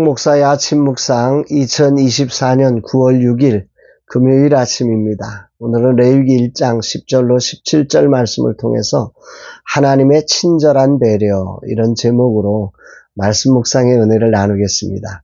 목사의 아침 묵상 2024년 9월 6일 금요일 아침입니다. 오늘은 레위기 1장 10절로 17절 말씀을 통해서 하나님의 친절한 배려, 이런 제목으로 말씀 묵상의 은혜를 나누겠습니다.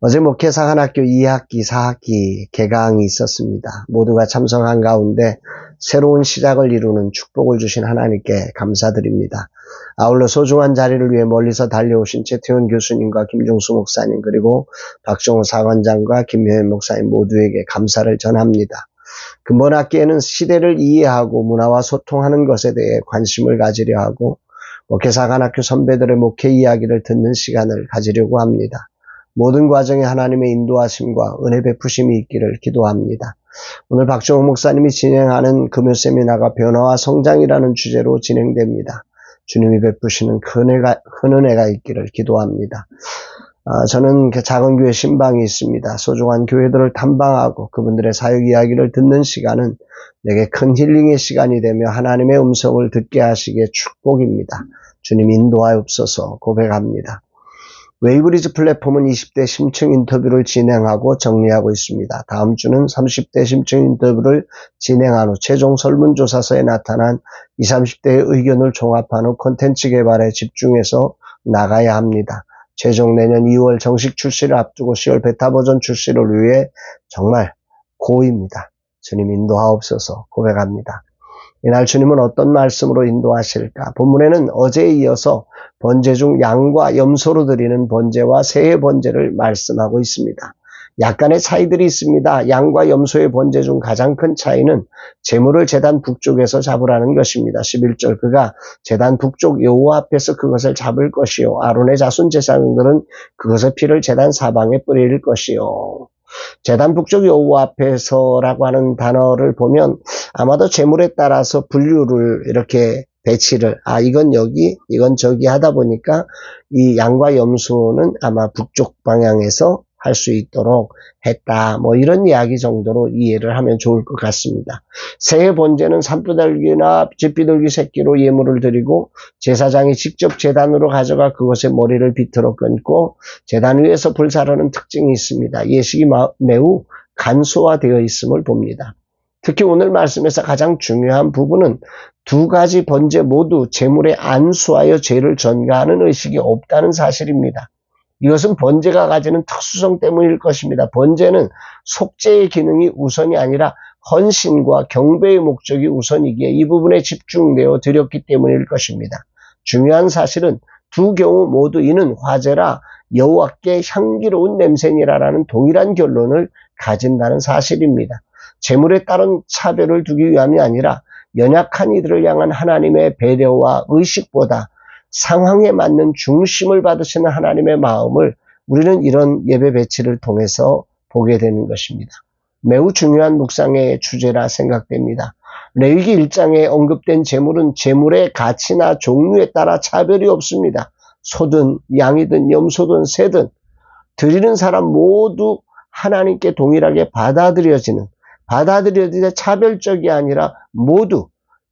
어제 목회사관학교 2학기, 4학기 개강이 있었습니다. 모두가 참석한 가운데 새로운 시작을 이루는 축복을 주신 하나님께 감사드립니다. 아울러 소중한 자리를 위해 멀리서 달려오신 최태원 교수님과 김종수 목사님, 그리고 박종호 사관장과 김효연 목사님 모두에게 감사를 전합니다. 근본 학기에는 시대를 이해하고 문화와 소통하는 것에 대해 관심을 가지려 하고 목회사관학교 선배들의 목회 이야기를 듣는 시간을 가지려고 합니다. 모든 과정에 하나님의 인도하심과 은혜 베푸심이 있기를 기도합니다. 오늘 박종호 목사님이 진행하는 금요 세미나가 변화와 성장이라는 주제로 진행됩니다. 주님이 베푸시는 큰 은혜가 있기를 기도합니다. 저는 작은 교회 신방이 있습니다. 소중한 교회들을 탐방하고 그분들의 사역 이야기를 듣는 시간은 내게 큰 힐링의 시간이 되며 하나님의 음성을 듣게 하시기에 축복입니다. 주님 인도하옵소서 고백합니다. 웨이브리지 플랫폼은 20대 심층 인터뷰를 진행하고 정리하고 있습니다. 다음 주는 30대 심층 인터뷰를 진행한 후 최종 설문조사서에 나타난 20, 30대의 의견을 종합한 후 콘텐츠 개발에 집중해서 나가야 합니다. 최종 내년 2월 정식 출시를 앞두고 10월 베타 버전 출시를 위해 정말 고입니다. 주님 인도하옵소서 고백합니다. 이날 주님은 어떤 말씀으로 인도하실까? 본문에는 어제에 이어서 번제 중 양과 염소로 드리는 번제와 새의 번제를 말씀하고 있습니다. 약간의 차이들이 있습니다. 양과 염소의 번제 중 가장 큰 차이는 제물을 제단 북쪽에서 잡으라는 것입니다. 11절 그가 제단 북쪽 여호와 앞에서 그것을 잡을 것이요 아론의 자손 제사장들은 그것의 피를 제단 사방에 뿌릴 것이요. 제단 북쪽 여호와 앞에서라고 하는 단어를 보면 아마도 제물에 따라서 분류를 이렇게 배치를 이건 여기 이건 저기 하다 보니까 이 양과 염소는 아마 북쪽 방향에서 할 수 있도록 했다, 이런 이야기 정도로 이해를 하면 좋을 것 같습니다. 새해 번제는 산비둘기나 쥐비둘기 새끼로 예물을 드리고 제사장이 직접 제단으로 가져가 그것의 머리를 비틀어 끊고 제단 위에서 불사르는 특징이 있습니다. 예식이 매우 간소화되어 있음을 봅니다. 특히 오늘 말씀에서 가장 중요한 부분은 두 가지 번제 모두 제물에 안수하여 죄를 전가하는 의식이 없다는 사실입니다. 이것은 번제가 가지는 특수성 때문일 것입니다. 번제는 속죄의 기능이 우선이 아니라 헌신과 경배의 목적이 우선이기에 이 부분에 집중되어 드렸기 때문일 것입니다. 중요한 사실은 두 경우 모두 이는 화제라 여호와께 향기로운 냄새니라라는 동일한 결론을 가진다는 사실입니다. 제물에 따른 차별을 두기 위함이 아니라 연약한 이들을 향한 하나님의 배려와 의식보다 상황에 맞는 중심을 받으시는 하나님의 마음을 우리는 이런 예배 배치를 통해서 보게 되는 것입니다. 매우 중요한 묵상의 주제라 생각됩니다. 레위기 1장에 언급된 제물은 제물의 가치나 종류에 따라 차별이 없습니다. 소든 양이든 염소든 새든 드리는 사람 모두 하나님께 동일하게 받아들여지는 차별적이 아니라 모두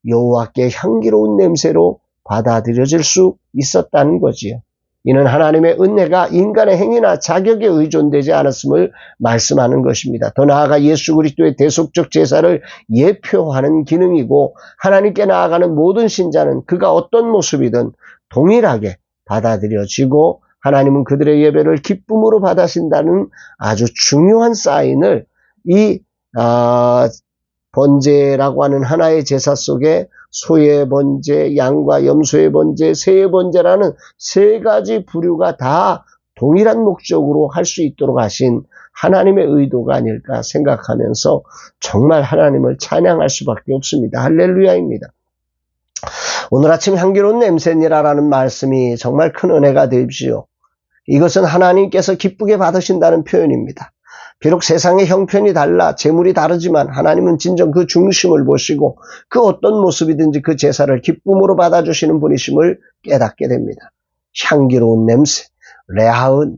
여호와께 향기로운 냄새로 받아들여질 수 있었다는 거지요. 이는 하나님의 은혜가 인간의 행위나 자격에 의존되지 않았음을 말씀하는 것입니다. 더 나아가 예수 그리스도의 대속적 제사를 예표하는 기능이고 하나님께 나아가는 모든 신자는 그가 어떤 모습이든 동일하게 받아들여지고 하나님은 그들의 예배를 기쁨으로 받으신다는 아주 중요한 사인을 이 번제라고 하는 하나의 제사 속에 소의 번제, 양과 염소의 번제, 새의 번제라는 세 가지 부류가 다 동일한 목적으로 할 수 있도록 하신 하나님의 의도가 아닐까 생각하면서 정말 하나님을 찬양할 수밖에 없습니다. 할렐루야입니다. 오늘 아침 향기로운 냄새니라라는 말씀이 정말 큰 은혜가 되십시오. 이것은 하나님께서 기쁘게 받으신다는 표현입니다. 비록 세상의 형편이 달라 재물이 다르지만 하나님은 진정 그 중심을 보시고 그 어떤 모습이든지 그 제사를 기쁨으로 받아주시는 분이심을 깨닫게 됩니다. 향기로운 냄새, 레하은,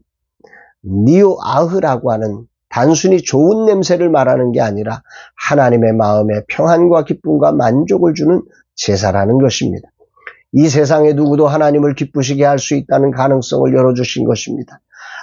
니오아흐라고 하는 단순히 좋은 냄새를 말하는 게 아니라 하나님의 마음에 평안과 기쁨과 만족을 주는 제사라는 것입니다. 이 세상에 누구도 하나님을 기쁘시게 할 수 있다는 가능성을 열어주신 것입니다.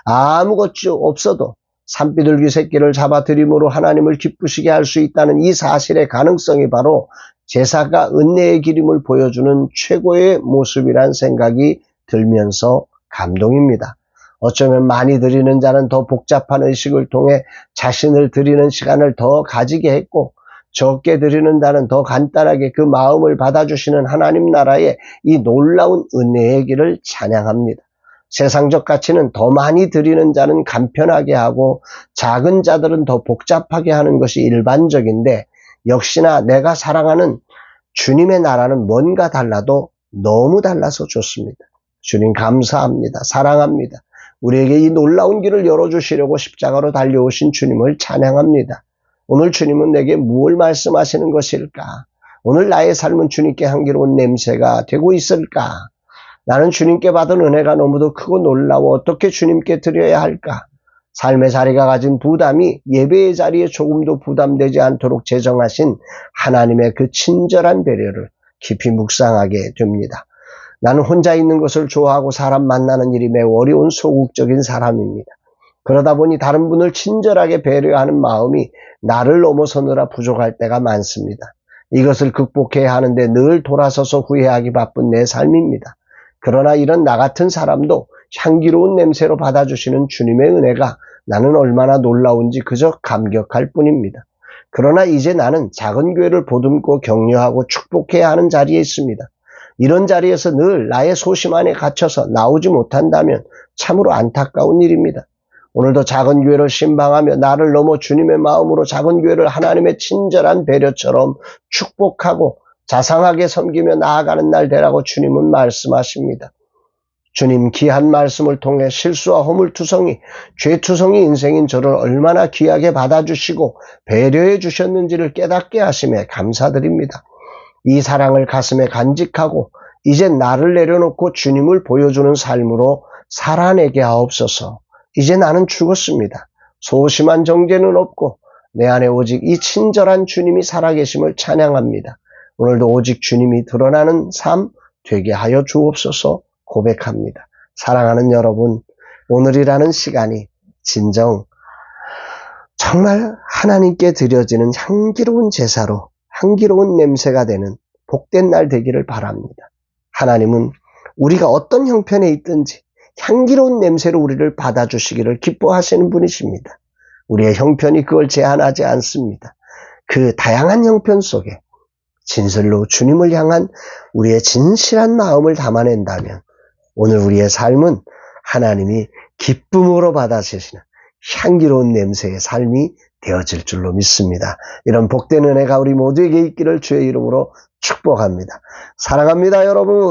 아무것도 없어도 산비둘기 새끼를 잡아 드림으로 하나님을 기쁘시게 할 수 있다는 이 사실의 가능성이 바로 제사가 은혜의 기림을 보여주는 최고의 모습이란 생각이 들면서 감동입니다. 어쩌면 많이 드리는 자는 더 복잡한 의식을 통해 자신을 드리는 시간을 더 가지게 했고, 적게 드리는 자는 더 간단하게 그 마음을 받아주시는 하나님 나라의 이 놀라운 은혜의 길을 찬양합니다. 세상적 가치는 더 많이 드리는 자는 간편하게 하고 작은 자들은 더 복잡하게 하는 것이 일반적인데, 역시나 내가 사랑하는 주님의 나라는 뭔가 달라도 너무 달라서 좋습니다. 주님 감사합니다. 사랑합니다. 우리에게 이 놀라운 길을 열어주시려고 십자가로 달려오신 주님을 찬양합니다. 오늘 주님은 내게 무엇을 말씀하시는 것일까? 오늘 나의 삶은 주님께 향기로운 냄새가 되고 있을까? 나는 주님께 받은 은혜가 너무도 크고 놀라워 어떻게 주님께 드려야 할까? 삶의 자리가 가진 부담이 예배의 자리에 조금도 부담되지 않도록 제정하신 하나님의 그 친절한 배려를 깊이 묵상하게 됩니다. 나는 혼자 있는 것을 좋아하고 사람 만나는 일이 매우 어려운 소극적인 사람입니다. 그러다 보니 다른 분을 친절하게 배려하는 마음이 나를 넘어서느라 부족할 때가 많습니다. 이것을 극복해야 하는데 늘 돌아서서 후회하기 바쁜 내 삶입니다. 그러나 이런 나 같은 사람도 향기로운 냄새로 받아주시는 주님의 은혜가 나는 얼마나 놀라운지 그저 감격할 뿐입니다. 그러나 이제 나는 작은 교회를 보듬고 격려하고 축복해야 하는 자리에 있습니다. 이런 자리에서 늘 나의 소심 안에 갇혀서 나오지 못한다면 참으로 안타까운 일입니다. 오늘도 작은 교회를 신방하며 나를 넘어 주님의 마음으로 작은 교회를 하나님의 친절한 배려처럼 축복하고 자상하게 섬기며 나아가는 날 되라고 주님은 말씀하십니다. 주님 귀한 말씀을 통해 실수와 허물투성이, 죄투성이 인생인 저를 얼마나 귀하게 받아주시고 배려해 주셨는지를 깨닫게 하심에 감사드립니다. 이 사랑을 가슴에 간직하고 이제 나를 내려놓고 주님을 보여주는 삶으로 살아내게 하옵소서. 이제 나는 죽었습니다. 소심한 정죄는 없고 내 안에 오직 이 친절한 주님이 살아계심을 찬양합니다. 오늘도 오직 주님이 드러나는 삶 되게 하여 주옵소서 고백합니다. 사랑하는 여러분, 오늘이라는 시간이 진정 정말 하나님께 드려지는 향기로운 제사로 향기로운 냄새가 되는 복된 날 되기를 바랍니다. 하나님은 우리가 어떤 형편에 있든지 향기로운 냄새로 우리를 받아주시기를 기뻐하시는 분이십니다. 우리의 형편이 그걸 제한하지 않습니다. 그 다양한 형편 속에 진실로 주님을 향한 우리의 진실한 마음을 담아낸다면 오늘 우리의 삶은 하나님이 기쁨으로 받아주시는 향기로운 냄새의 삶이 되어질 줄로 믿습니다. 이런 복된 은혜가 우리 모두에게 있기를 주의 이름으로 축복합니다. 사랑합니다, 여러분.